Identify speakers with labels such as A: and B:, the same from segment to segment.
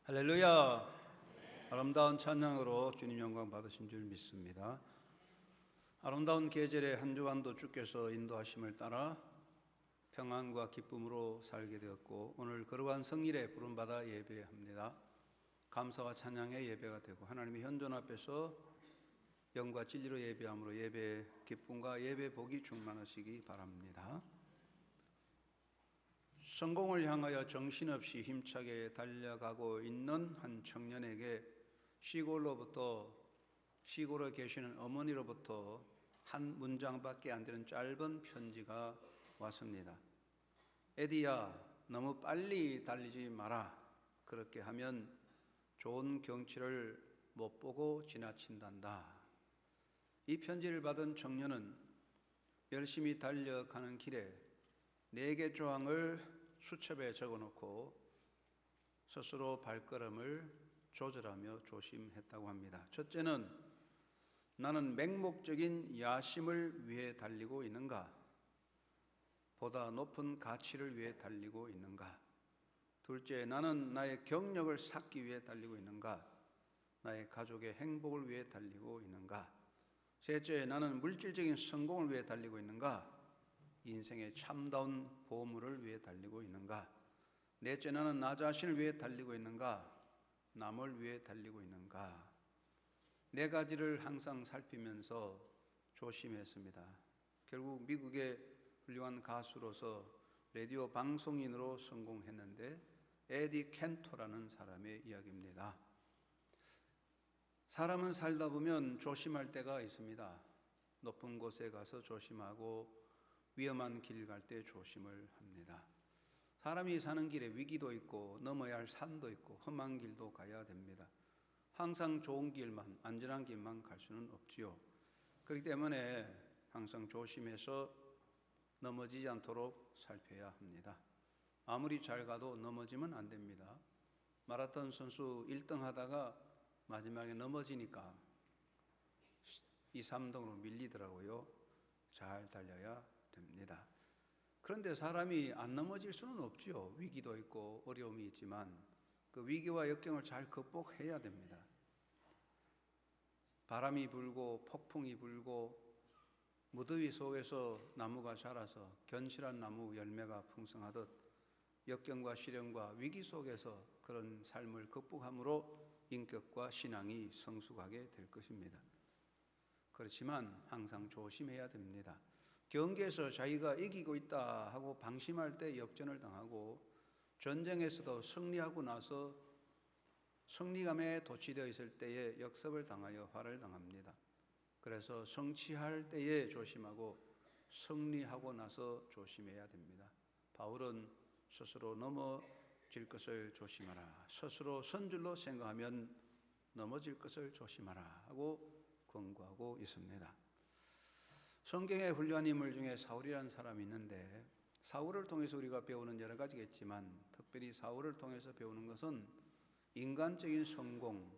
A: 할렐루야. 아름다운 찬양으로 주님 영광 받으신 줄 믿습니다. 아름다운 계절의 한 주간도 주께서 인도하심을 따라 평안과 기쁨으로 살게 되었고, 오늘 거룩한 성일에 부름받아 예배합니다. 감사와 찬양의 예배가 되고 하나님의 현존 앞에서 영과 진리로 예배함으로 예배의 기쁨과 예배 복이 충만하시기 바랍니다. 성공을 향하여 정신없이 힘차게 달려가고 있는 한 청년에게 시골에 계시는 어머니로부터 한 문장밖에 안 되는 짧은 편지가 왔습니다. 에디야, 너무 빨리 달리지 마라. 그렇게 하면 좋은 경치를 못 보고 지나친단다. 이 편지를 받은 청년은 열심히 달려가는 길에 4개 조항을 수첩에 적어놓고 스스로 발걸음을 조절하며 조심했다고 합니다. 첫째는, 나는 맹목적인 야심을 위해 달리고 있는가? 보다 높은 가치를 위해 달리고 있는가? 둘째, 나는 나의 경력을 쌓기 위해 달리고 있는가? 나의 가족의 행복을 위해 달리고 있는가? 셋째, 나는 물질적인 성공을 위해 달리고 있는가? 인생의 참다운 보물을 위해 달리고 있는가? 넷째, 나는 나 자신을 위해 달리고 있는가? 남을 위해 달리고 있는가? 4가지를 항상 살피면서 조심했습니다. 결국 미국의 훌륭한 가수로서 라디오 방송인으로 성공했는데, 에디 켄토라는 사람의 이야기입니다. 사람은 살다 보면 조심할 때가 있습니다. 높은 곳에 가서 조심하고 위험한 길 갈 때 조심을 합니다. 사람이 사는 길에 위기도 있고 넘어야 할 산도 있고 험한 길도 가야 됩니다. 항상 좋은 길만, 안전한 길만 갈 수는 없지요. 그렇기 때문에 항상 조심해서 넘어지지 않도록 살펴야 합니다. 아무리 잘 가도 넘어지면 안 됩니다. 마라톤 선수 1등 하다가 마지막에 넘어지니까 2, 3등으로 밀리더라고요. 잘 달려야 됩니다. 그런데 사람이 안 넘어질 수는 없지요. 위기도 있고 어려움이 있지만 그 위기와 역경을 잘 극복해야 됩니다. 바람이 불고 폭풍이 불고 무더위 속에서 나무가 자라서 견실한 나무 열매가 풍성하듯 역경과 시련과 위기 속에서 그런 삶을 극복함으로 인격과 신앙이 성숙하게 될 것입니다. 그렇지만 항상 조심해야 됩니다. 경기에서 자기가 이기고 있다 하고 방심할 때 역전을 당하고, 전쟁에서도 승리하고 나서 승리감에 도취되어 있을 때에 역습을 당하여 화를 당합니다. 그래서 성취할 때에 조심하고 승리하고 나서 조심해야 됩니다. 바울은 스스로 넘어질 것을 조심하라, 스스로 선줄로 생각하면 넘어질 것을 조심하라 하고 권고하고 있습니다. 성경의 훌륭한 인물 중에 사울이라는 사람이 있는데, 사울을 통해서 우리가 배우는 여러 가지가 있지만 특별히 사울을 통해서 배우는 것은 인간적인 성공,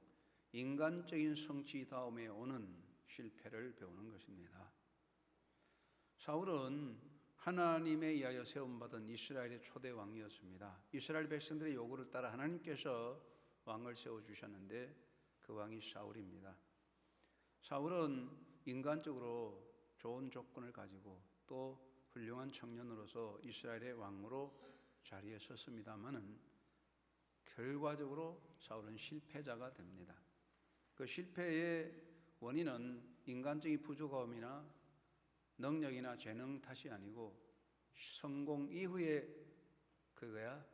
A: 인간적인 성취 다음에 오는 실패를 배우는 것입니다. 사울은 하나님에 의하여 세움받은 이스라엘의 초대 왕이었습니다. 이스라엘 백성들의 요구를 따라 하나님께서 왕을 세워주셨는데 그 왕이 사울입니다. 사울은 인간적으로 좋은 조건을 가지고 또 훌륭한 청년으로서 이스라엘의 왕으로 자리에 섰습니다마는 결과적으로 사울은 실패자가 됩니다. 그 실패의 원인은 인간적인 부족함이나 능력이나 재능 탓이 아니고 성공 이후에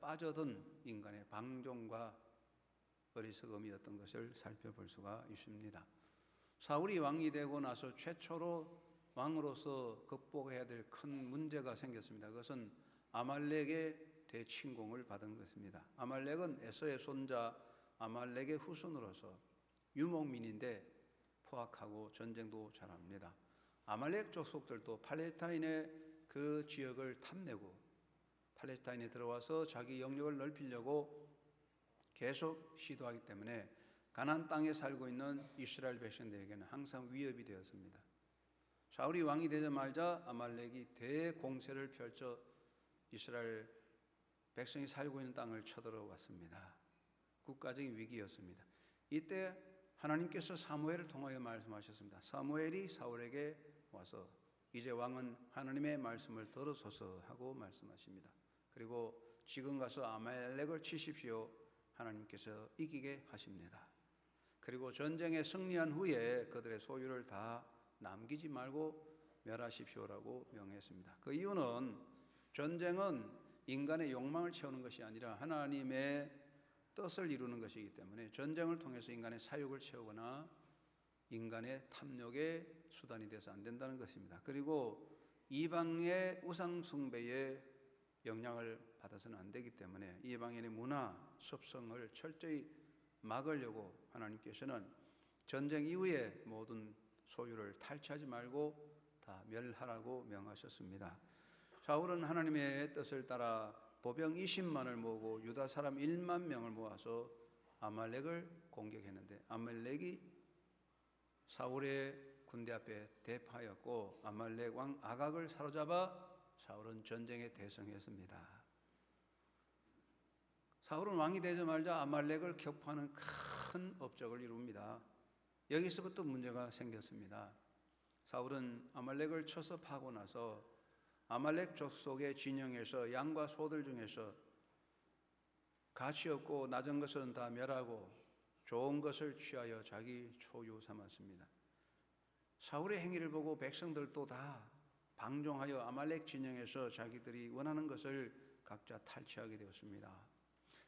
A: 빠져든 인간의 방종과 어리석음이었던 것을 살펴볼 수가 있습니다. 사울이 왕이 되고 나서 최초로 왕으로서 극복해야 될 큰 문제가 생겼습니다. 그것은 아말렉의 대침공을 받은 것입니다. 아말렉은 에서의 손자 아말렉의 후손으로서 유목민인데 포악하고 전쟁도 잘합니다. 아말렉 족속들도 팔레스타인의 그 지역을 탐내고 팔레스타인에 들어와서 자기 영역을 넓히려고 계속 시도하기 때문에 가나안 땅에 살고 있는 이스라엘 백성들에게는 항상 위협이 되었습니다. 사울이 왕이 되자마자 아말렉이 대공세를 펼쳐 이스라엘 백성이 살고 있는 땅을 쳐들어왔습니다. 국가적인 위기였습니다. 이때 하나님께서 사무엘을 통하여 말씀하셨습니다. 사무엘이 사울에게 와서 이제 왕은 하나님의 말씀을 들으소서 하고 말씀하십니다. 그리고 지금 가서 아말렉을 치십시오. 하나님께서 이기게 하십니다. 그리고 전쟁에 승리한 후에 그들의 소유를 다 남기지 말고 멸하십시오라고 명했습니다. 그 이유는 전쟁은 인간의 욕망을 채우는 것이 아니라 하나님의 뜻을 이루는 것이기 때문에 전쟁을 통해서 인간의 사욕을 채우거나 인간의 탐욕의 수단이 돼서 안 된다는 것입니다. 그리고 이방의 우상 숭배에 영향을 받아서는 안 되기 때문에 이방인의 문화, 습성을 철저히 막으려고 하나님께서는 전쟁 이후에 모든 소유를 탈취하지 말고 다 멸하라고 명하셨습니다. 사울은 하나님의 뜻을 따라 보병 20만을 모으고 유다 사람 1만 명을 모아서 아말렉을 공격했는데 아말렉이 사울의 군대 앞에 대파하였고 아말렉 왕 아각을 사로잡아 사울은 전쟁에 대성했습니다. 사울은 왕이 되자마자 아말렉을 격파하는 큰 업적을 이룹니다. 여기서부터 문제가 생겼습니다. 사울은 아말렉을 쳐서 파고 나서 아말렉 족속의 진영에서 양과 소들 중에서 가치 없고 낮은 것은 다 멸하고 좋은 것을 취하여 자기 소유 삼았습니다. 사울의 행위를 보고 백성들도 다 방종하여 아말렉 진영에서 자기들이 원하는 것을 각자 탈취하게 되었습니다.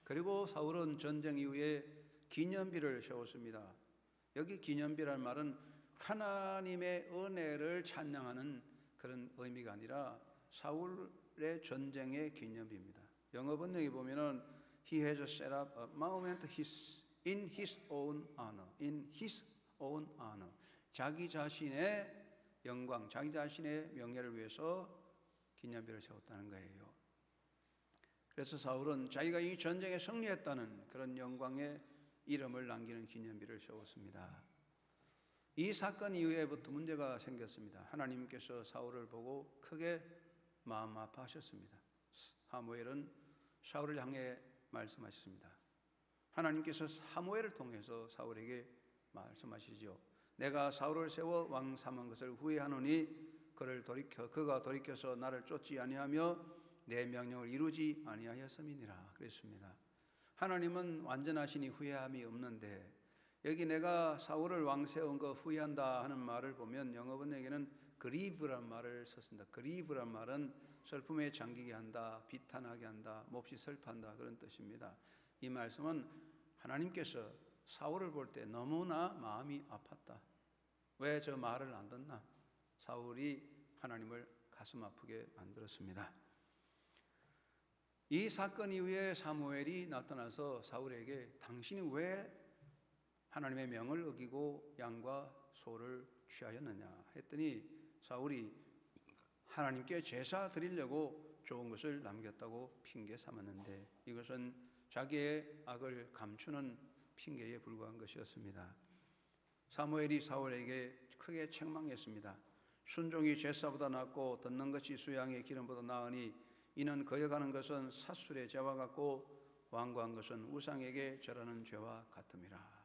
A: 그리고 사울은 전쟁 이후에 기념비를 세웠습니다. 여기 기념비란 말은 하나님의 은혜를 찬양하는 그런 의미가 아니라 사울의 전쟁의 기념비입니다. 영어 번역에 보면은 He has set up a monument in his own honor. In his own honor. 자기 자신의 영광, 자기 자신의 명예를 위해서 기념비를 세웠다는 거예요. 그래서 사울은 자기가 이 전쟁에 승리했다는 그런 영광의 이름을 남기는 기념비를 세웠습니다. 이 사건 이후에부터 문제가 생겼습니다. 하나님께서 사울을 보고 크게 마음 아파하셨습니다. 사무엘은 사울을 향해 말씀하셨습니다. 하나님께서 사무엘을 통해서 사울에게 말씀하시죠. 내가 사울을 세워 왕 삼은 것을 후회하노니 그가 돌이켜서 나를 쫓지 아니하며 내 명령을 이루지 아니하였음이니라 그랬습니다. 하나님은 완전하시니 후회함이 없는데 여기 내가 사울을 왕 세운 거 후회한다 하는 말을 보면 영어 번역에는 grieve란 말을 썼습니다. grieve란 말은 슬픔에 잠기게 한다, 비탄하게 한다, 몹시 슬퍼한다 그런 뜻입니다. 이 말씀은 하나님께서 사울을 볼 때 너무나 마음이 아팠다. 왜 저 말을 안 듣나? 사울이 하나님을 가슴 아프게 만들었습니다. 이 사건 이후에 사무엘이 나타나서 사울에게 당신이 왜 하나님의 명을 어기고 양과 소를 취하였느냐 했더니 사울이 하나님께 제사 드리려고 좋은 것을 남겼다고 핑계 삼았는데 이것은 자기의 악을 감추는 핑계에 불과한 것이었습니다. 사무엘이 사울에게 크게 책망했습니다. 순종이 제사보다 낫고 듣는 것이 수양의 기름보다 나으니 이는 거역하는 것은 사술의 죄와 같고 완고한 것은 우상에게 절하는 죄와 같음이라.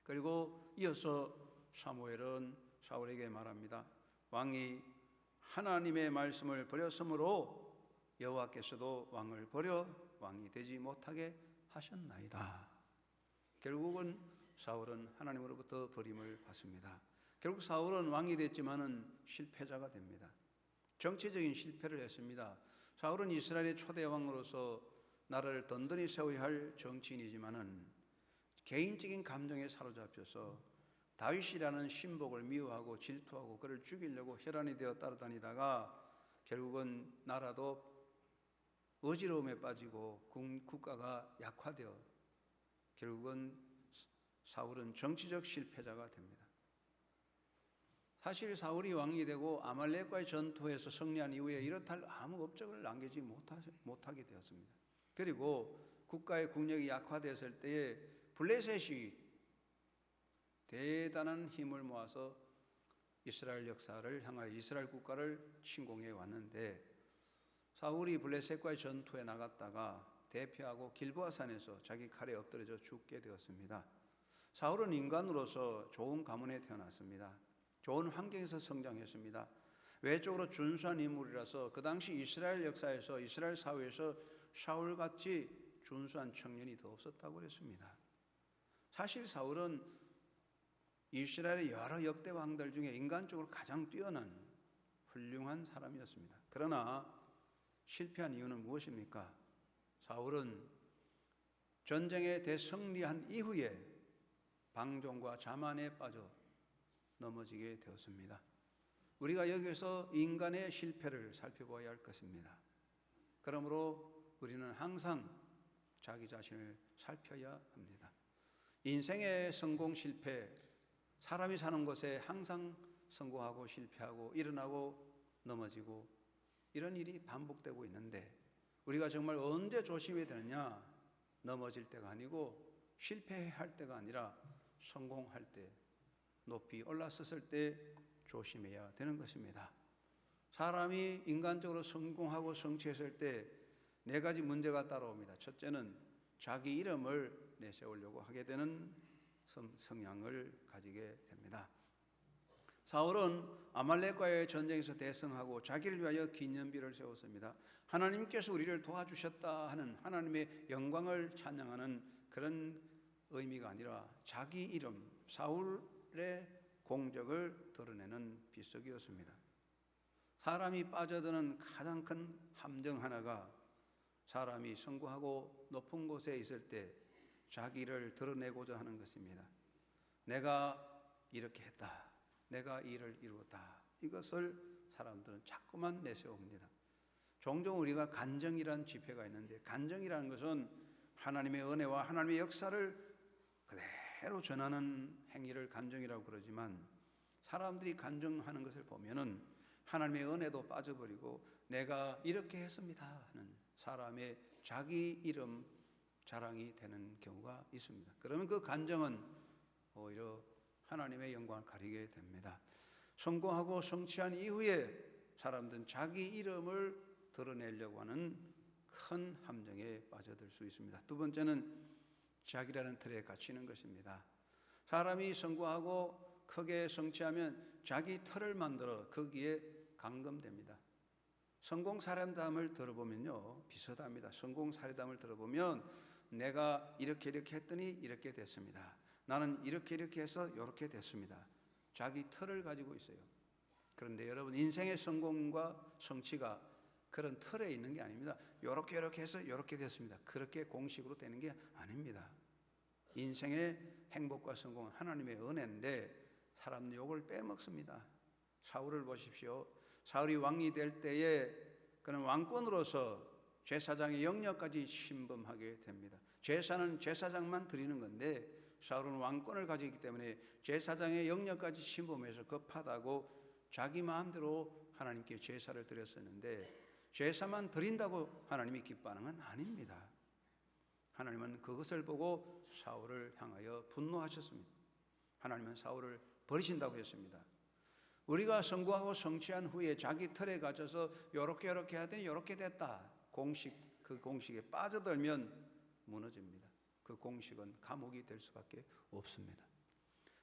A: 그리고 이어서 사무엘은 사울에게 말합니다. 왕이 하나님의 말씀을 버렸으므로 여호와께서도 왕을 버려 왕이 되지 못하게 하셨나이다. 결국은 사울은 하나님으로부터 버림을 받습니다. 결국 사울은 왕이 됐지만은 실패자가 됩니다. 정치적인 실패를 했습니다. 사울은 이스라엘의 초대 왕으로서 나라를 든든히 세워야 할 정치인이지만은 개인적인 감정에 사로잡혀서 다윗이라는 신복을 미워하고 질투하고 그를 죽이려고 혈안이 되어 따라다니다가 결국은 나라도 어지러움에 빠지고 국가가 약화되어 결국은 사울은 정치적 실패자가 됩니다. 사실 사울이 왕이 되고 아말렉과의 전투에서 승리한 이후에 이렇다 할 아무 업적을 남기지 못하게 되었습니다. 그리고 국가의 국력이 약화됐을 때에 블레셋이 대단한 힘을 모아서 이스라엘 역사를 향하여 이스라엘 국가를 침공해 왔는데 사울이 블레셋과의 전투에 나갔다가 대피하고 길보아산에서 자기 칼에 엎드려져 죽게 되었습니다. 사울은 인간으로서 좋은 가문에 태어났습니다. 좋은 환경에서 성장했습니다. 외적으로 준수한 인물이라서 그 당시 이스라엘 역사에서, 이스라엘 사회에서 사울같이 준수한 청년이 더 없었다고 그랬습니다. 사실 사울은 이스라엘의 여러 역대 왕들 중에 인간적으로 가장 뛰어난 훌륭한 사람이었습니다. 그러나 실패한 이유는 무엇입니까? 사울은 전쟁에 대승리한 이후에 방종과 자만에 빠져 넘어지게 되었습니다. 우리가 여기서 인간의 실패를 살펴봐야 할 것입니다. 그러므로 우리는 항상 자기 자신을 살펴야 합니다. 인생의 성공 실패, 사람이 사는 것에 항상 성공하고 실패하고 일어나고 넘어지고 이런 일이 반복되고 있는데 우리가 정말 언제 조심해야 되느냐? 넘어질 때가 아니고 실패할 때가 아니라 성공할 때, 높이 올라섰을 때 조심해야 되는 것입니다. 사람이 인간적으로 성공하고 성취했을 때 네 가지 문제가 따라옵니다. 첫째는 자기 이름을 내세우려고 하게 되는 성향을 가지게 됩니다. 사울은 아말렉과의 전쟁에서 대승하고 자기를 위하여 기념비를 세웠습니다. 하나님께서 우리를 도와주셨다 하는 하나님의 영광을 찬양하는 그런 의미가 아니라 자기 이름, 사울의 공적을 드러내는 비석이었습니다. 사람이 빠져드는 가장 큰 함정 하나가 사람이 성공하고 높은 곳에 있을 때 자기를 드러내고자 하는 것입니다. 내가 이렇게 했다. 내가 이 일을 이루었다. 이것을 사람들은 자꾸만 내세웁니다. 종종 우리가 간정이라는 지표가 있는데 간정이라는 것은 하나님의 은혜와 하나님의 역사를 그대로 전하는 행위를 간정이라고 그러지만 사람들이 간정하는 것을 보면은 하나님의 은혜도 빠져버리고 내가 이렇게 했습니다 하는 사람의 자기 이름 자랑이 되는 경우가 있습니다. 그러면 그 간정은 오히려 하나님의 영광을 가리게 됩니다. 성공하고 성취한 이후에 사람들은 자기 이름을 드러내려고 하는 큰 함정에 빠져들 수 있습니다. 두 번째는 자기라는 틀에 갇히는 것입니다. 사람이 성공하고 크게 성취하면 자기 틀을 만들어 거기에 감금됩니다. 성공 사례담을 들어보면요 비슷합니다. 성공 사례담을 들어보면 내가 이렇게 했더니 이렇게 됐습니다. 나는 이렇게 해서 이렇게 됐습니다. 자기 틀을 가지고 있어요. 그런데 여러분 인생의 성공과 성취가 그런 틀에 있는 게 아닙니다. 이렇게 해서 이렇게 됐습니다. 그렇게 공식으로 되는 게 아닙니다. 인생의 행복과 성공은 하나님의 은혜인데 사람들이 이걸 빼먹습니다. 사울을 보십시오. 사울이 왕이 될 때에 그는 왕권으로서 제사장의 영역까지 침범하게 됩니다. 제사는 제사장만 드리는 건데 사울은 왕권을 가지기 때문에 제사장의 영역까지 침범해서 급하다고 자기 마음대로 하나님께 제사를 드렸었는데 제사만 드린다고 하나님이 기뻐하는 건 아닙니다. 하나님은 그것을 보고 사울을 향하여 분노하셨습니다. 하나님은 사울을 버리신다고 했습니다. 우리가 성공하고 성취한 후에 자기 틀에 갇혀서 요렇게 하더니 이렇게 됐다. 그 공식에 빠져들면 무너집니다. 그 공식은 감옥이 될 수밖에 없습니다.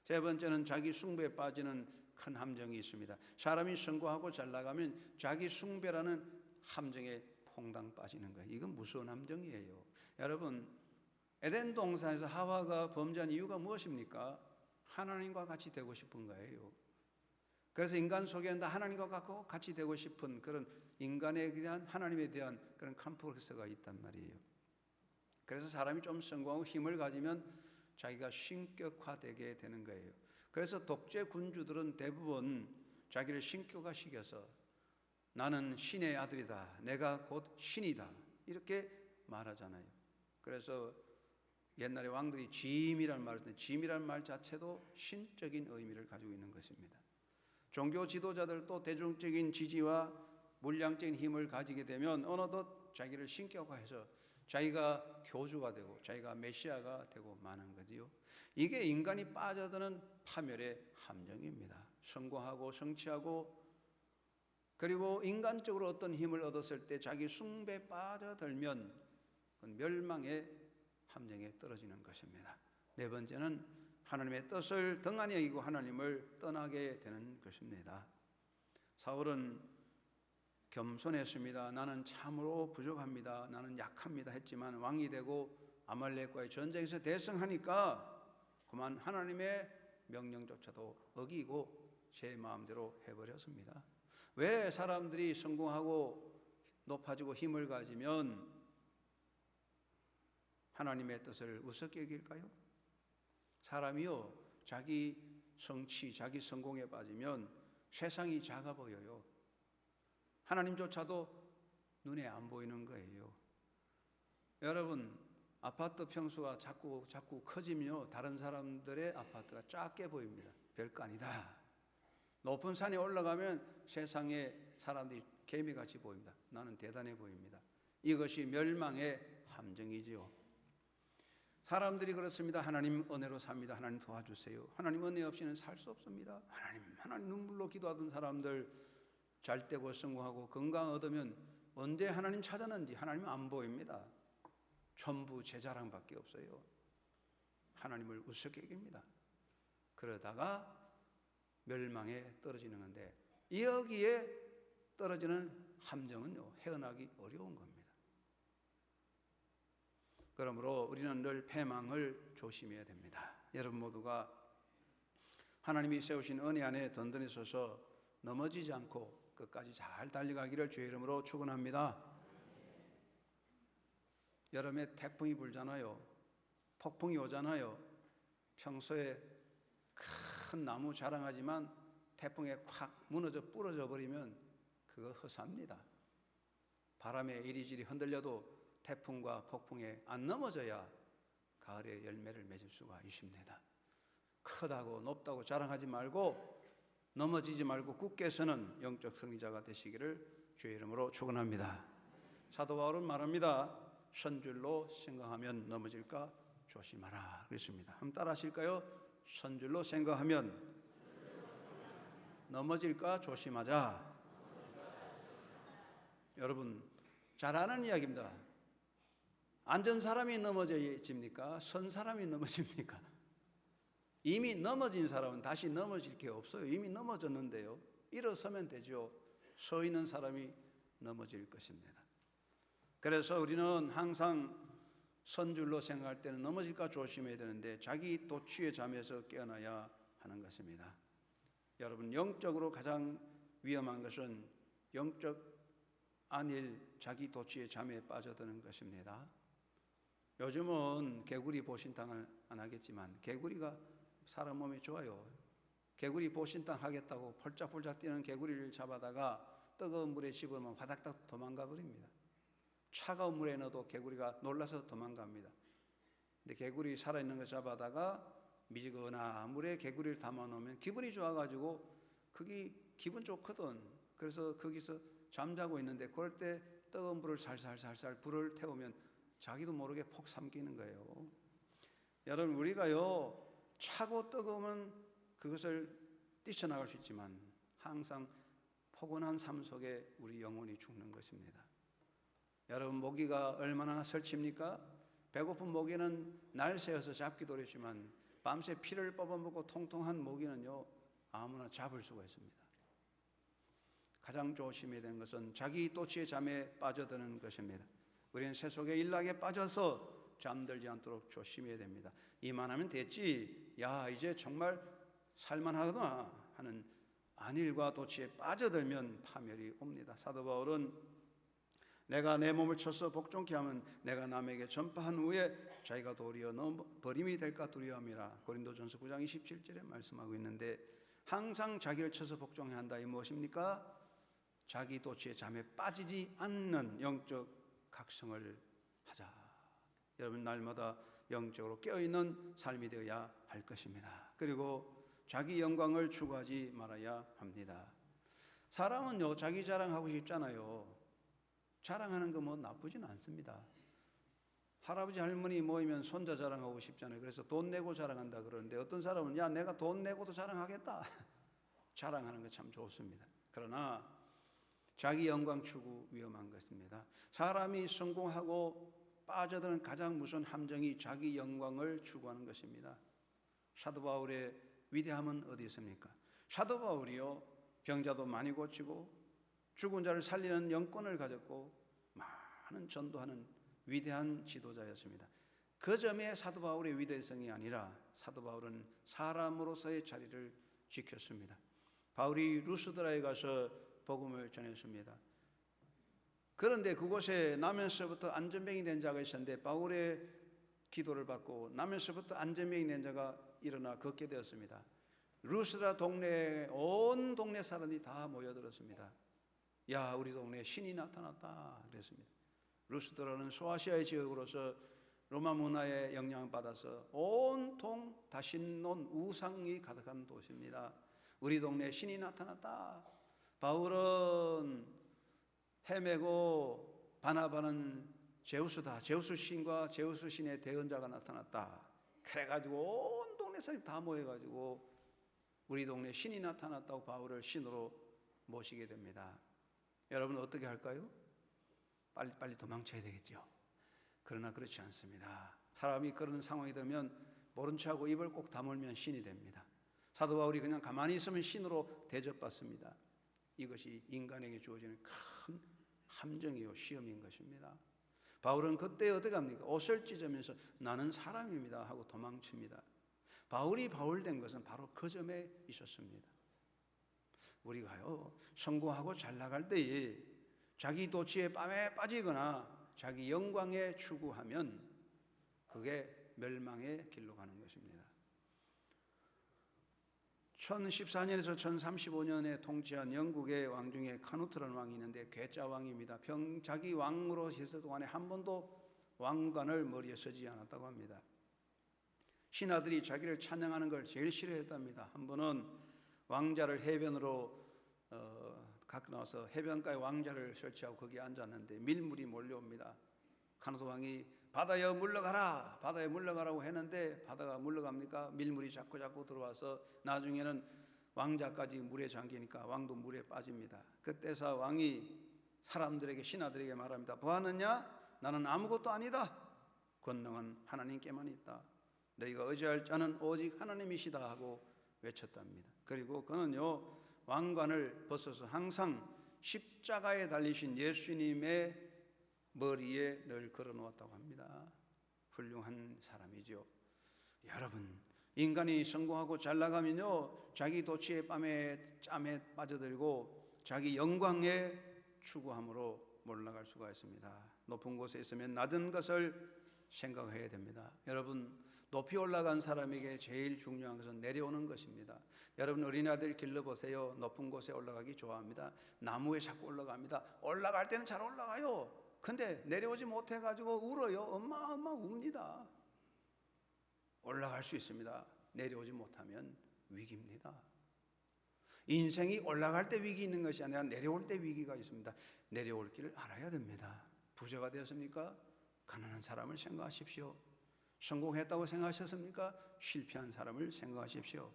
A: 세 번째는 자기 숭배에 빠지는 큰 함정이 있습니다. 사람이 성공하고 잘 나가면 자기 숭배라는 함정에 퐁당 빠지는 거예요. 이건 무서운 함정이에요. 여러분 에덴 동산에서 하와가 범죄한 이유가 무엇입니까? 하나님과 같이 되고 싶은 거예요. 그래서 인간 속에는 다 하나님과 같이 되고 싶은 그런 인간에 대한 하나님에 대한 그런 컴플렉스가 있단 말이에요. 그래서 사람이 좀 성공하고 힘을 가지면 자기가 신격화되게 되는 거예요. 그래서 독재 군주들은 대부분 자기를 신격화시켜서 나는 신의 아들이다. 내가 곧 신이다. 이렇게 말하잖아요. 그래서 옛날에 왕들이 짐이라는 말을 했는데 짐이라는 말 자체도 신적인 의미를 가지고 있는 것입니다. 종교 지도자들도 대중적인 지지와 물량적인 힘을 가지게 되면 어느덧 자기를 신격화해서 자기가 교주가 되고 자기가 메시아가 되고 마는 거지요. 이게 인간이 빠져드는 파멸의 함정입니다. 성공하고 성취하고 그리고 인간적으로 어떤 힘을 얻었을 때 자기 숭배에 빠져들면 그건 멸망의 함정에 떨어지는 것입니다. 네 번째는 하나님의 뜻을 등한히 여기고 하나님을 떠나게 되는 것입니다. 사울은 겸손했습니다. 나는 참으로 부족합니다. 나는 약합니다 했지만 왕이 되고 아말렉과의 전쟁에서 대승하니까 그만 하나님의 명령조차도 어기고 제 마음대로 해버렸습니다. 왜 사람들이 성공하고 높아지고 힘을 가지면 하나님의 뜻을 우습게 여길까요? 사람이요, 자기 성취, 자기 성공에 빠지면 세상이 작아 보여요. 하나님조차도 눈에 안 보이는 거예요. 여러분, 아파트 평수가 자꾸 커지면요, 다른 사람들의 아파트가 작게 보입니다. 별거 아니다. 높은 산에 올라가면 세상에 사람들이 개미같이 보입니다. 나는 대단해 보입니다. 이것이 멸망의 함정이지요. 사람들이 그렇습니다. 하나님 은혜로 삽니다. 하나님 도와주세요. 하나님 은혜 없이는 살 수 없습니다. 하나님 눈물로 기도하던 사람들 잘되고 성공하고 건강 얻으면 언제 하나님 찾았는지 하나님은 안 보입니다. 전부 제 자랑밖에 없어요. 하나님을 우습게 여깁니다. 그러다가 멸망에 떨어지는 건데, 여기에 떨어지는 함정은요, 헤어나기 어려운 겁니다. 그러므로 우리는 늘 패망을 조심해야 됩니다. 여러분 모두가 하나님이 세우신 은혜 안에 든든히 서서 넘어지지 않고 끝까지 잘 달려가기를 주의 이름으로 축원합니다. 여름에 태풍이 불잖아요. 폭풍이 오잖아요. 평소에 큰 나무 자랑하지만 태풍에 확 무너져 부러져 버리면 그거 허사입니다. 바람에 이리저리 흔들려도 태풍과 폭풍에 안 넘어져야 가을에 열매를 맺을 수가 있습니다. 크다고 높다고 자랑하지 말고 넘어지지 말고 굳게 서는 영적 승리자가 되시기를 주의 이름으로 축원합니다. 사도 바울은 말합니다. 선줄로 생각하면 넘어질까 조심하라 그랬습니다. 한번 따라 하실까요? 선줄로 생각하면 넘어질까 조심하자. 여러분, 잘 아는 이야기입니다. 앉은 사람이 넘어집니까? 선 사람이 넘어집니까? 이미 넘어진 사람은 다시 넘어질 게 없어요. 이미 넘어졌는데요. 일어서면 되죠. 서 있는 사람이 넘어질 것입니다. 그래서 우리는 항상 선줄로 생각할 때는 넘어질까 조심해야 되는데 자기 도취의 잠에서 깨어나야 하는 것입니다. 여러분, 영적으로 가장 위험한 것은 영적 안일 자기 도취의 잠에 빠져드는 것입니다. 요즘은 개구리 보신탕을 안 하겠지만 개구리가 사람 몸에 좋아요. 개구리 보신탕 하겠다고 폴짝폴짝 뛰는 개구리를 잡아다가 뜨거운 물에 집으면 화닥닥 도망가 버립니다. 차가운 물에 넣어도 개구리가 놀라서 도망갑니다. 근데 개구리 살아있는 거 잡아다가 미지근한 물에 개구리를 담아놓으면 기분이 좋아가지고 그게 기분 좋거든. 그래서 거기서 잠자고 있는데 그럴 때 뜨거운 불을 살살살살 불을 태우면 자기도 모르게 폭 삼키는 거예요. 여러분, 우리가요 차고 뜨거우면 그것을 뛰쳐나갈 수 있지만 항상 포근한 삶 속에 우리 영혼이 죽는 것입니다. 여러분, 모기가 얼마나 설칩니까? 배고픈 모기는 날 새어서 잡기도 어렵지만 밤새 피를 뽑아먹고 통통한 모기는요 아무나 잡을 수가 있습니다. 가장 조심해야 되는 것은 자기 도취의 잠에 빠져드는 것입니다. 우리는 세속의 일락에 빠져서 잠들지 않도록 조심해야 됩니다. 이만하면 됐지, 야 이제 정말 살만하구나 하는 안일과 도취에 빠져들면 파멸이 옵니다. 사도 바울은 내가 내 몸을 쳐서 복종케 하면 내가 남에게 전파한 후에 자기가 도리어 버림이 될까 두려워함이라 고린도전서 9장 27절에 말씀하고 있는데, 항상 자기를 쳐서 복종해야 한다. 이 무엇입니까? 자기 도취의 잠에 빠지지 않는 영적 각성을 하자. 여러분, 날마다 영적으로 깨어있는 삶이 되어야 할 것입니다. 그리고 자기 영광을 추구하지 말아야 합니다. 사람은요 자기 자랑하고 싶잖아요. 자랑하는 거 뭐 나쁘진 않습니다. 할아버지 할머니 모이면 손자 자랑하고 싶잖아요. 그래서 돈 내고 자랑한다 그러는데 어떤 사람은 야 내가 돈 내고도 자랑하겠다 자랑하는 거 참 좋습니다. 그러나 자기 영광 추구 위험한 것입니다. 사람이 성공하고 빠져드는 가장 무서운 함정이 자기 영광을 추구하는 것입니다. 사도 바울의 위대함은 어디 있습니까? 사도 바울이요, 병자도 많이 고치고 죽은 자를 살리는 영권을 가졌고 많은 전도하는 위대한 지도자였습니다. 그 점에 사도 바울의 위대성이 아니라 사도 바울은 사람으로서의 자리를 지켰습니다. 바울이 루스드라에 가서 복음을 전했습니다. 그런데 그곳에 나면서부터 안전병이 된 자가 있었는데 바울의 기도를 받고 나면서부터 안전병이 된 자가 일어나 걷게 되었습니다. 루스드라 동네에 온 동네 사람이 다 모여들었습니다. 야, 우리 동네에 신이 나타났다 그랬습니다. 루스드라는 소아시아의 지역으로서 로마 문화에 영향을 받아서 온통 다신론 우상이 가득한 도시입니다. 우리 동네에 신이 나타났다. 바울은 헤매고 바나바는 제우스다. 제우스 신과 제우스 신의 대언자가 나타났다. 그래가지고 온 동네 사람이 다 모여가지고 우리 동네에 신이 나타났다고 바울을 신으로 모시게 됩니다. 여러분 어떻게 할까요? 빨리 도망쳐야 되겠죠. 그러나 그렇지 않습니다. 사람이 그런 상황이 되면 모른 척하고 입을 꼭 다물면 신이 됩니다. 사도 바울이 그냥 가만히 있으면 신으로 대접받습니다. 이것이 인간에게 주어지는 큰 함정이요 시험인 것입니다. 바울은 그때 어떻게 합니까? 옷을 찢으면서 나는 사람입니다 하고 도망칩니다. 바울이 바울 된 것은 바로 그 점에 있었습니다. 우리가요 성공하고 잘 나갈 때에 자기 도취에 뺨에 빠지거나 자기 영광에 추구하면 그게 멸망의 길로 가는 것입니다. 1014년에서 1035년에 통치한 영국의 왕 중에 카누트라는 왕이 있는데 괴짜 왕입니다. 자기 왕으로 있을 동안에 한 번도 왕관을 머리에 쓰지 않았다고 합니다. 신하들이 자기를 찬양하는 걸 제일 싫어했답니다. 한 번은 왕자를 해변으로 갖고 나와서 해변가에 왕자를 설치하고 거기에 앉았는데 밀물이 몰려옵니다. 카누트 왕이 바다에 물러가라, 바다에 물러가라고 했는데 바다가 물러갑니까? 밀물이 자꾸 들어와서 나중에는 왕자까지 물에 잠기니까 왕도 물에 빠집니다. 그때서 왕이 사람들에게 신하들에게 말합니다. 보았느냐? 나는 아무것도 아니다. 권능은 하나님께만 있다. 너희가 의지할 자는 오직 하나님이시다 하고 외쳤답니다. 그리고 그는요 왕관을 벗어서 항상 십자가에 달리신 예수님의 머리에 늘 걸어 놓았다고 합니다. 훌륭한 사람이죠. 여러분, 인간이 성공하고 잘 나가면요 자기 도취의 짬에 빠져들고 자기 영광에 추구함으로 몰락할 수가 있습니다. 높은 곳에 있으면 낮은 것을 생각해야 됩니다. 여러분, 높이 올라간 사람에게 제일 중요한 것은 내려오는 것입니다. 여러분 어린아이들 길러보세요. 높은 곳에 올라가기 좋아합니다. 나무에 자꾸 올라갑니다. 올라갈 때는 잘 올라가요. 근데 내려오지 못해가지고 울어요. 엄마 웁니다. 올라갈 수 있습니다. 내려오지 못하면 위기입니다. 인생이 올라갈 때 위기 있는 것이 아니라 내려올 때 위기가 있습니다. 내려올 길을 알아야 됩니다. 부자가 되었습니까? 가난한 사람을 생각하십시오. 성공했다고 생각하셨습니까? 실패한 사람을 생각하십시오.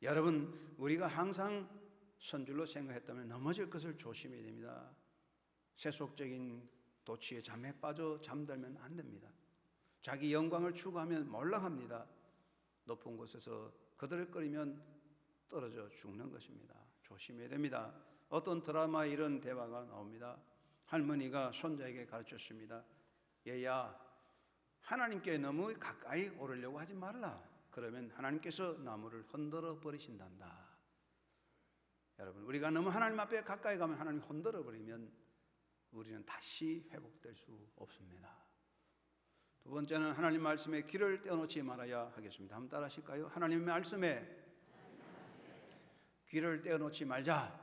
A: 여러분, 우리가 항상 선줄로 생각했다면 넘어질 것을 조심해야 됩니다. 세속적인 도취에 잠에 빠져 잠들면 안 됩니다. 자기 영광을 추구하면 몰락합니다. 높은 곳에서 그들거리면 떨어져 죽는 것입니다. 조심해야 됩니다. 어떤 드라마에 이런 대화가 나옵니다. 할머니가 손자에게 가르쳤습니다. 얘야, 하나님께 너무 가까이 오르려고 하지 말라. 그러면 하나님께서 나무를 흔들어 버리신단다. 여러분, 우리가 너무 하나님 앞에 가까이 가면 하나님이 흔들어 버리면 우리는 다시 회복될 수 없습니다. 두 번째는 하나님 말씀에 귀를 떼어놓지 말아야 하겠습니다. 한번 따라 하실까요? 하나님 말씀에 귀를 떼어놓지 말자.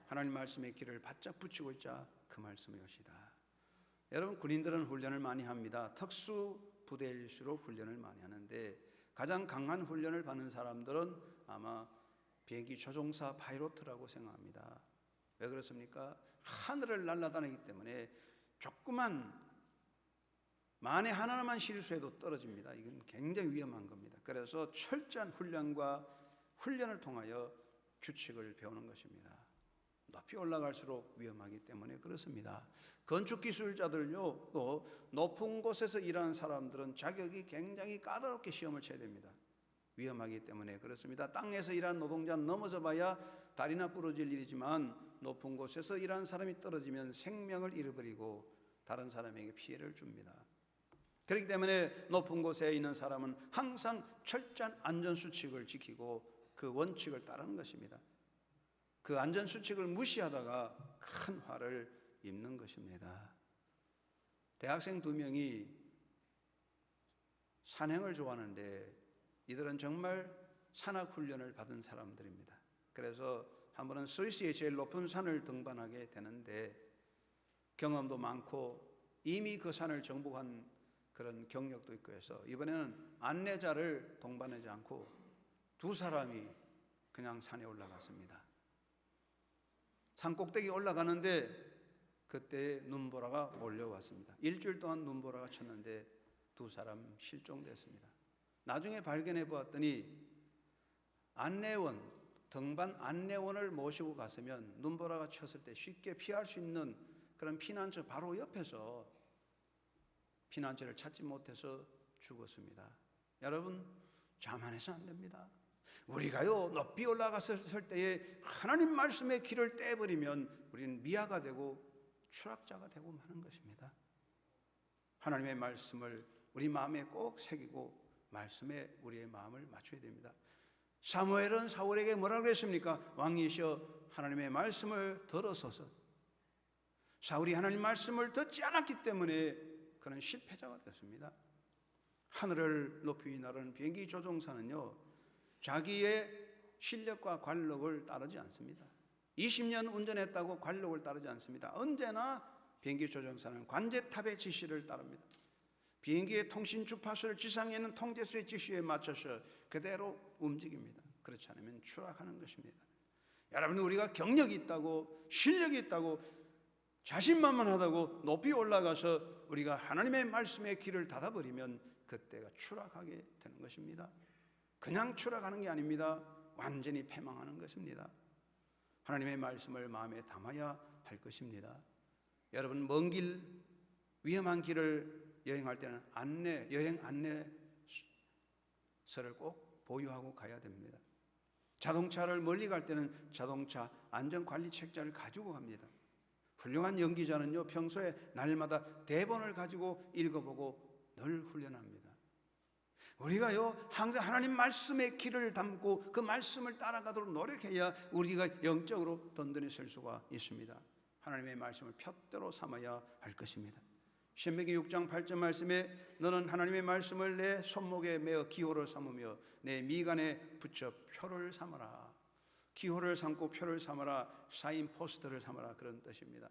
A: 하나님 말씀에 귀를 바짝 붙이고 있자. 그 말씀이옵시다. 여러분, 군인들은 훈련을 많이 합니다. 특수 부대일수록 훈련을 많이 하는데 가장 강한 훈련을 받는 사람들은 아마 비행기 조종사 파이로트라고 생각합니다. 왜 그렇습니까? 하늘을 날아다니기 때문에 조그만 만에 하나만 실수해도 떨어집니다. 이건 굉장히 위험한 겁니다. 그래서 철저한 훈련을 통하여 규칙을 배우는 것입니다. 높이 올라갈수록 위험하기 때문에 그렇습니다. 건축 기술자들요, 또 높은 곳에서 일하는 사람들은 자격이 굉장히 까다롭게 시험을 쳐야 됩니다. 위험하기 때문에 그렇습니다. 땅에서 일하는 노동자는 넘어져 봐야 다리나 부러질 일이지만 높은 곳에서 일하는 사람이 떨어지면 생명을 잃어버리고 다른 사람에게 피해를 줍니다. 그렇기 때문에 높은 곳에 있는 사람은 항상 철저한 안전수칙을 지키고 그 원칙을 따르는 것입니다. 그 안전수칙을 무시하다가 큰 화를 입는 것입니다. 대학생 2명이 산행을 좋아하는데 이들은 정말 산악훈련을 받은 사람들입니다. 그래서 한 번은 스위스의 제일 높은 산을 등반하게 되는데 경험도 많고 이미 그 산을 정복한 그런 경력도 있고 해서 이번에는 안내자를 동반하지 않고 2사람이 그냥 산에 올라갔습니다. 산 꼭대기 올라가는데 그때 눈보라가 몰려왔습니다. 일주일 동안 눈보라가 쳤는데 2사람 실종됐습니다. 나중에 발견해 보았더니 안내원, 등반 안내원을 모시고 갔으면 눈보라가 쳤을 때 쉽게 피할 수 있는 그런 피난처 바로 옆에서 피난처를 찾지 못해서 죽었습니다. 여러분, 자만해서 안 됩니다. 우리가요, 높이 올라갔을 때에 하나님 말씀의 길을 떼버리면 우리는 미아가 되고 추락자가 되고 마는 것입니다. 하나님의 말씀을 우리 마음에 꼭 새기고 말씀에 우리의 마음을 맞춰야 됩니다. 사무엘은 사울에게 뭐라고 그랬습니까? 왕이시여 하나님의 말씀을 들어서서. 사울이 하나님 말씀을 듣지 않았기 때문에 그는 실패자가 되었습니다. 하늘을 높이 나르는 비행기 조종사는요, 자기의 실력과 관록을 따르지 않습니다. 20년 운전했다고 관록을 따르지 않습니다. 언제나 비행기 조종사는 관제탑의 지시를 따릅니다. 비행기의 통신 주파수를 지상에 있는 통제수의 지시에 맞춰서 그대로 움직입니다. 그렇지 않으면 추락하는 것입니다. 여러분, 우리가 경력이 있다고 실력이 있다고 자신만만하다고 높이 올라가서 우리가 하나님의 말씀의 길을 닫아버리면 그때가 추락하게 되는 것입니다. 그냥 추락하는 게 아닙니다. 완전히 패망하는 것입니다. 하나님의 말씀을 마음에 담아야 할 것입니다. 여러분, 먼 길, 위험한 길을 여행할 때는 여행 안내서를 꼭 보유하고 가야 됩니다. 자동차를 멀리 갈 때는 자동차 안전관리 책자를 가지고 갑니다. 훌륭한 연기자는요, 평소에 날마다 대본을 가지고 읽어보고 늘 훈련합니다. 우리가요, 항상 하나님 말씀의 길을 담고 그 말씀을 따라가도록 노력해야 우리가 영적으로 든든히 설 수가 있습니다. 하나님의 말씀을 푯대로 삼아야 할 것입니다. 신명기 6장 8절 말씀에 너는 하나님의 말씀을 내 손목에 메어 기호를 삼으며 내 미간에 붙여 표를 삼아라. 기호를 삼고 표를 삼아라. 사인포스트를 삼아라. 그런 뜻입니다.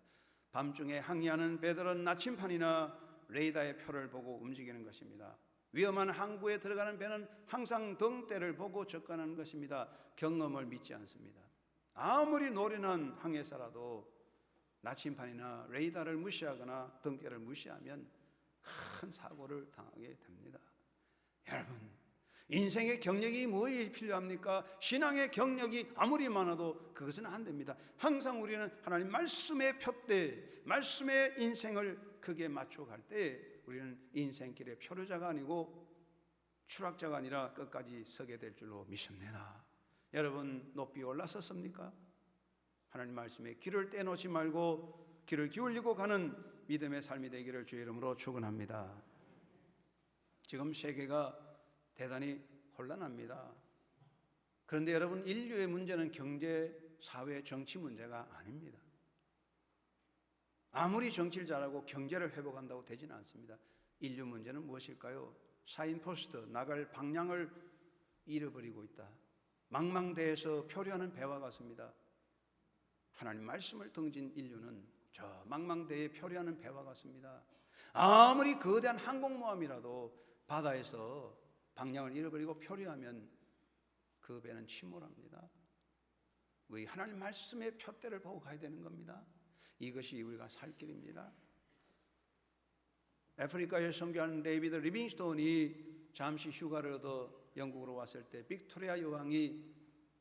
A: 밤중에 항해하는 배들은 나침판이나 레이더의 표를 보고 움직이는 것입니다. 위험한 항구에 들어가는 배는 항상 등대를 보고 접근하는 것입니다. 경험을 믿지 않습니다. 아무리 노련한 항해사라도 나침판이나 레이더를 무시하거나 등대를 무시하면 큰 사고를 당하게 됩니다. 여러분, 인생의 경력이 무엇이 필요합니까? 신앙의 경력이 아무리 많아도 그것은 안 됩니다. 항상 우리는 하나님 말씀의 표대, 말씀의 인생을 크게 맞춰갈 때 우리는 인생길의 표류자가 아니고 추락자가 아니라 끝까지 서게 될 줄로 믿습니다. 여러분, 높이 올라섰습니까? 하나님 말씀의 길을 떼놓지 말고 길을 기울이고 가는 믿음의 삶이 되기를 주의 이름으로 축원합니다. 지금 세계가 대단히 혼란합니다. 그런데 여러분, 인류의 문제는 경제, 사회, 정치 문제가 아닙니다. 아무리 정치를 잘하고 경제를 회복한다고 되지는 않습니다. 인류 문제는 무엇일까요? 사인포스트, 나갈 방향을 잃어버리고 있다. 망망대해에서 표류하는 배와 같습니다. 하나님 말씀을 등진 인류는 저 망망대해에 표류하는 배와 같습니다. 아무리 거대한 항공모함이라도 바다에서 방향을 잃어버리고 표류하면 그 배는 침몰합니다. 우리 하나님 말씀의 표대를 보고 가야 되는 겁니다. 이것이 우리가 살 길입니다. 아프리카에 선교한 데이비드 리빙스톤이 잠시 휴가를 얻어 영국으로 왔을 때 빅토리아 여왕이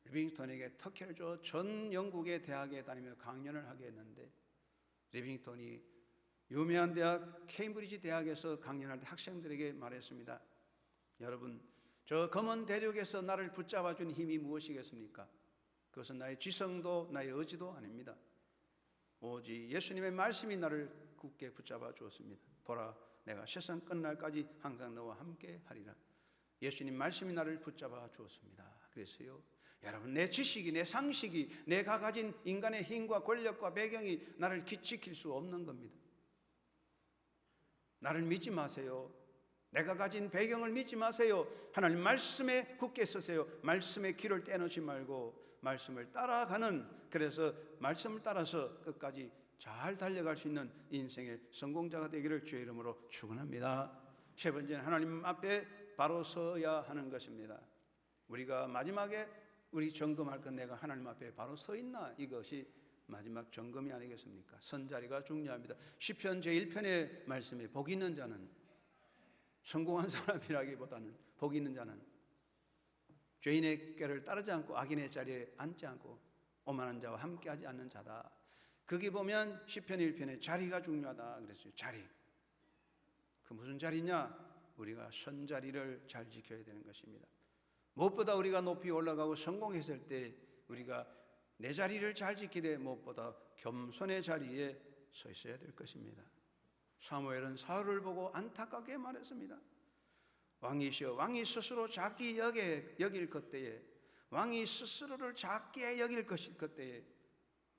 A: 리빙스톤에게 특혜를 줘 전 영국의 대학에 다니며 강연을 하게 했는데, 리빙스톤이 유명한 대학 케임브리지 대학에서 강연할 때 학생들에게 말했습니다. 여러분, 저 검은 대륙에서 나를 붙잡아 준 힘이 무엇이겠습니까? 그것은 나의 지성도 나의 의지도 아닙니다. 오직 예수님의 말씀이 나를 굳게 붙잡아 주었습니다. 보라, 내가 세상 끝날까지 항상 너와 함께 하리라. 예수님 말씀이 나를 붙잡아 주었습니다. 그래서요, 여러분, 내 지식이, 내 상식이, 내가 가진 인간의 힘과 권력과 배경이 나를 지킬 수 없는 겁니다. 나를 믿지 마세요. 내가 가진 배경을 믿지 마세요. 하나님 말씀에 굳게 서세요. 말씀의 길을 떼놓지 말고 말씀을 따라가는, 그래서 말씀을 따라서 끝까지 잘 달려갈 수 있는 인생의 성공자가 되기를 주의 이름으로 축원합니다. 세 번째는 하나님 앞에 바로 서야 하는 것입니다. 우리가 마지막에 우리 점검할 건 내가 하나님 앞에 바로 서 있나, 이것이 마지막 점검이 아니겠습니까? 선자리가 중요합니다. 시편 제1편의 말씀에 복 있는 자는, 성공한 사람이라기보다는 복 있는 자는 죄인의 꾀를 따르지 않고 악인의 자리에 앉지 않고 오만한 자와 함께하지 않는 자다. 거기 보면 시편 1편에 자리가 중요하다 그랬어요. 자리. 그 무슨 자리냐? 우리가 선자리를 잘 지켜야 되는 것입니다. 무엇보다 우리가 높이 올라가고 성공했을 때 우리가 내 자리를 잘 지키되 무엇보다 겸손의 자리에 서 있어야 될 것입니다. 사무엘은 사울을 보고 안타깝게 말했습니다. 왕이시여, 왕이 스스로 작게 여길 그때에, 왕이 스스로를 작게 여길 그때에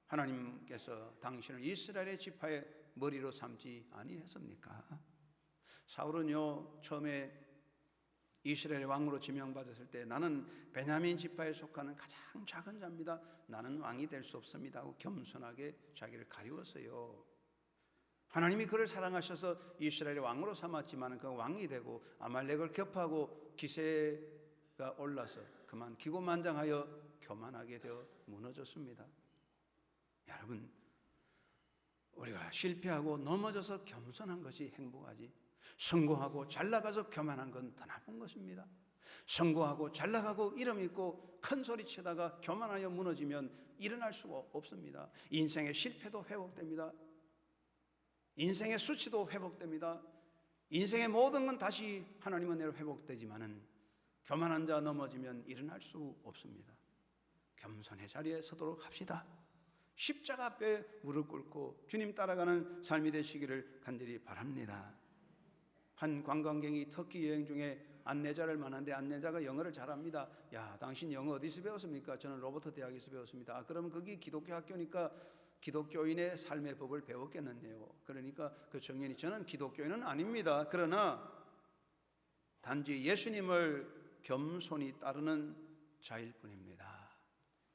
A: 하나님께서 당신을 이스라엘의 지파의 머리로 삼지 아니했습니까? 사울은요, 처음에 이스라엘 왕으로 지명받았을 때 나는 베냐민 지파에 속하는 가장 작은 자입니다. 나는 왕이 될 수 없습니다 하고 겸손하게 자기를 가리웠어요. 하나님이 그를 사랑하셔서 이스라엘의 왕으로 삼았지만 그 왕이 되고 아말렉을 격파하고 기세가 올라서 그만 기고만장하여 교만하게 되어 무너졌습니다. 여러분, 우리가 실패하고 넘어져서 겸손한 것이 행복하지, 성공하고 잘 나가서 교만한 건 더 나쁜 것입니다. 성공하고 잘 나가고 이름 있고 큰 소리 치다가 교만하여 무너지면 일어날 수가 없습니다. 인생의 실패도 회복됩니다. 인생의 수치도 회복됩니다. 인생의 모든 건 다시 하나님 은혜로 회복되지만은 교만한 자 넘어지면 일어날 수 없습니다. 겸손의 자리에 서도록 합시다. 십자가 앞에 무릎 꿇고 주님 따라가는 삶이 되시기를 간절히 바랍니다. 한 관광객이 터키 여행 중에 안내자를 만났는데 안내자가 영어를 잘합니다. 야, 당신 영어 어디서 배웠습니까? 저는 로버트 대학에서 배웠습니다. 아, 그럼 거기 기독교 학교니까 기독교인의 삶의 법을 배웠겠는데요. 그러니까 그 청년이 저는 기독교인은 아닙니다. 그러나 단지 예수님을 겸손히 따르는 자일 뿐입니다.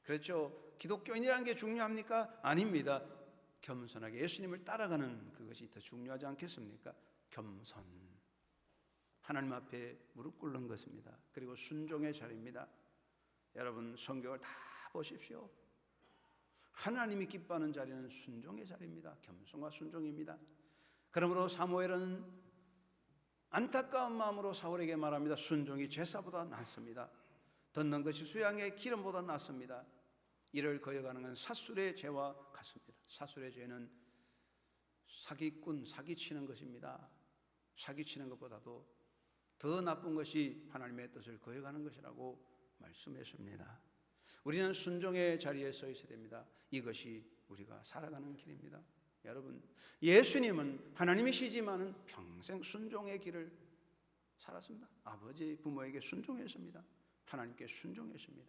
A: 그렇죠? 기독교인이라는 게 중요합니까? 아닙니다. 겸손하게 예수님을 따라가는 그것이 더 중요하지 않겠습니까? 겸손. 하나님 앞에 무릎 꿇는 것입니다. 그리고 순종의 자리입니다. 여러분, 성경을 다 보십시오. 하나님이 기뻐하는 자리는 순종의 자리입니다. 겸손과 순종입니다. 그러므로 사무엘은 안타까운 마음으로 사울에게 말합니다. 순종이 제사보다 낫습니다. 듣는 것이 수양의 기름보다 낫습니다. 이를 거역하는 건 사술의 죄와 같습니다. 사술의 죄는 사기꾼, 사기치는 것입니다. 사기치는 것보다도 더 나쁜 것이 하나님의 뜻을 거역하는 것이라고 말씀했습니다. 우리는 순종의 자리에 서 있어야 됩니다. 이것이 우리가 살아가는 길입니다. 여러분, 예수님은 하나님이시지만은 평생 순종의 길을 살았습니다. 아버지, 부모에게 순종했습니다. 하나님께 순종했습니다.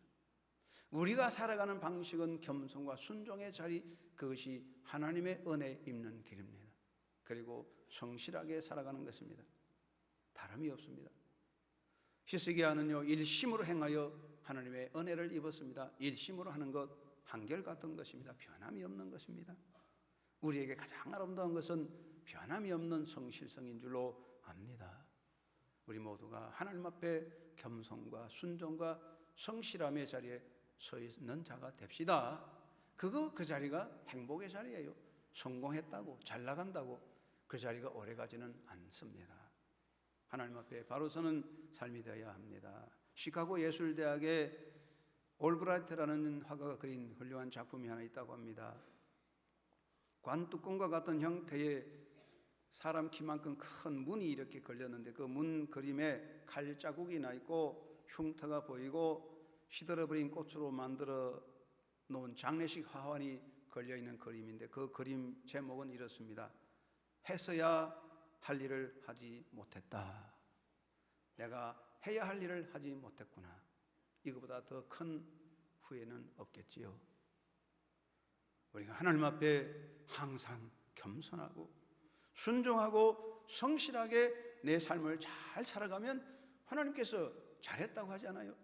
A: 우리가 살아가는 방식은 겸손과 순종의 자리, 그것이 하나님의 은혜에 입는 길입니다. 그리고 성실하게 살아가는 것입니다. 다름이 없습니다. 히스기야는요, 일심으로 행하여 하나님의 은혜를 입었습니다. 일심으로 하는 것 한결같은 것입니다. 변함이 없는 것입니다. 우리에게 가장 아름다운 것은 변함이 없는 성실성인 줄로 압니다. 우리 모두가 하나님 앞에 겸손과 순종과 성실함의 자리에 서 있는 자가 됩시다. 그 자리가 행복의 자리예요. 성공했다고, 잘 나간다고 그 자리가 오래가지는 않습니다. 하나님 앞에 바로 서는 삶이 되어야 합니다. 시카고 예술대학의 올브라이트라는 화가가 그린 훌륭한 작품이 하나 있다고 합니다. 관뚜껑과 같은 형태의 사람 키만큼 큰 문이 이렇게 걸렸는데 그 문 그림에 칼 자국이 나 있고 흉터가 보이고 시들어버린 꽃으로 만들어 놓은 장례식 화환이 걸려있는 그림인데 그 그림 제목은 이렇습니다. 했어야 할 일을 하지 못했다. 내가 해야 할 일을 하지 못했구나. 이거보다 더 큰 후회는 없겠지요. 우리가 하나님 앞에 항상 겸손하고 순종하고 성실하게 내 삶을 잘 살아가면 하나님께서 잘했다고 하지 않아요?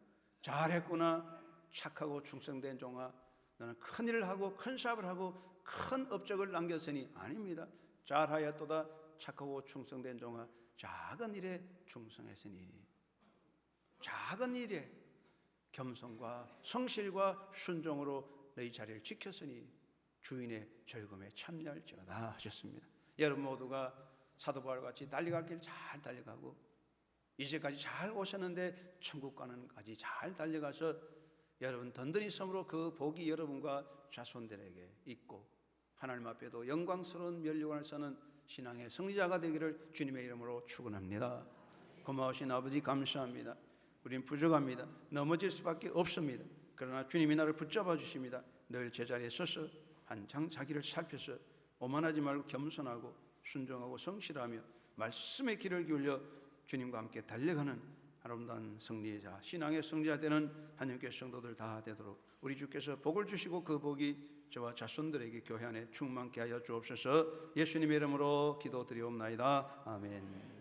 A: 잘했구나. 착하고 충성된 종아, 너는 큰 일을 하고 큰 사업을 하고 큰 업적을 남겼으니 아닙니다. 잘하였도다. 착하고 충성된 종아, 작은 일에 충성했으니. 작은 일에 겸손과 성실과 순종으로 너희 자리를 지켰으니 주인의 즐거움에 참여할지어다 하셨습니다. 여러분 모두가 사도 바울과 같이 달려갈 길 잘 달려가고 이제까지 잘 오셨는데 천국 가는 까지 잘 달려가서 여러분 든든히 섬으로 그 복이 여러분과 자손들에게 있고 하나님 앞에도 영광스러운 면류관을 서는 신앙의 승리자가 되기를 주님의 이름으로 축원합니다. 고마우신 아버지 감사합니다. 우린 부족합니다. 넘어질 수밖에 없습니다. 그러나 주님이 나를 붙잡아 주십니다. 늘 제자리에 서서 한창 자기를 살펴서 오만하지 말고 겸손하고 순종하고 성실하며 말씀의 길을 기울여 주님과 함께 달려가는 아름다운 승리자, 신앙의 승리자 되는 한영교회 성도들 다 되도록 우리 주께서 복을 주시고 그 복이 저와 자손들에게 교회 안에 충만케 하여 주옵소서. 예수님의 이름으로 기도드리옵나이다. 아멘.